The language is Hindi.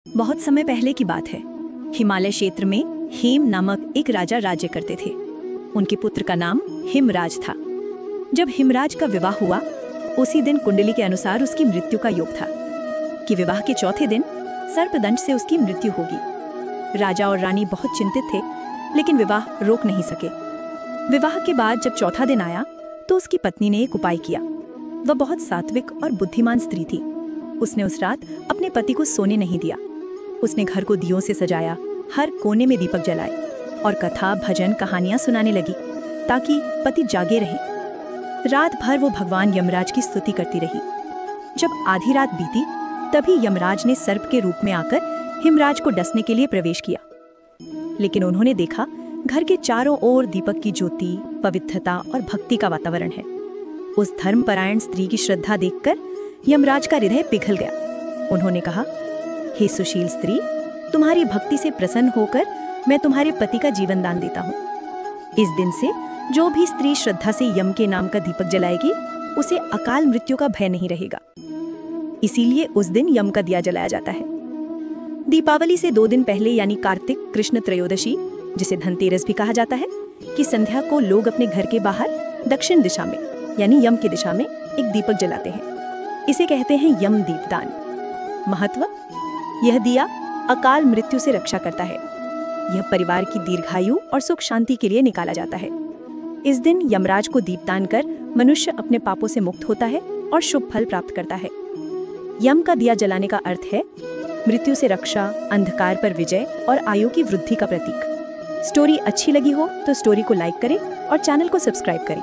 बहुत समय पहले की बात है। हिमालय क्षेत्र में हेम नामक एक राजा राज्य करते थे। उनके पुत्र का नाम हिमराज था। जब हिमराज का विवाह हुआ, उसी दिन कुंडली के अनुसार उसकी मृत्यु का योग था कि विवाह के चौथे दिन सर्पदंश से उसकी मृत्यु होगी। राजा और रानी बहुत चिंतित थे, लेकिन विवाह रोक नहीं सके। विवाह के बाद जब चौथा दिन आया तो उसकी पत्नी ने एक उपाय किया। वह बहुत सात्विक और बुद्धिमान स्त्री थी। उसने उस रात अपने पति को सोने नहीं दिया। उसने घर को दियों से सजाया, हर कोने में दीपक जलाए और कथा भजन कहानियां सुनाने लगी ताकि पति जागे रहे। रात भर वो भगवान यमराज की स्तुति करती रही। जब आधी रात बीती, तभी यमराज ने सर्प के रूप में आकर हिमराज को डसने के लिए प्रवेश किया। लेकिन उन्होंने देखा घर के चारों ओर दीपक की ज्योति, पवित्रता और भक्ति का वातावरण है। उस धर्मपरायण स्त्री की श्रद्धा देखकर यमराज का हृदय पिघल गया। उन्होंने कहा, हे सुशील स्त्री, तुम्हारी भक्ति से प्रसन्न होकर मैं तुम्हारे पति का जीवन दान देता हूँ। इस दिन से जो भी स्त्री श्रद्धा से यम के नाम का दीपक जलाएगी, उसे अकाल मृत्यु का भय नहीं रहेगा। इसीलिए उस दिन यम का दिया जलाया जाता है। दीपावली से 2 दिन पहले यानी कार्तिक कृष्ण त्रयोदशी, जिसे धनतेरस भी कहा जाता है, कि संध्या को लोग अपने घर के बाहर दक्षिण दिशा में यानी यम की दिशा में एक दीपक जलाते हैं। इसे कहते हैं यम दीपदान। महत्व: यह दिया अकाल मृत्यु से रक्षा करता है। यह परिवार की दीर्घायु और सुख शांति के लिए निकाला जाता है। इस दिन यमराज को दीपदान कर मनुष्य अपने पापों से मुक्त होता है और शुभ फल प्राप्त करता है। यम का दिया जलाने का अर्थ है मृत्यु से रक्षा, अंधकार पर विजय और आयु की वृद्धि का प्रतीक। स्टोरी अच्छी लगी हो तो स्टोरी को लाइक करें और चैनल को सब्सक्राइब करें।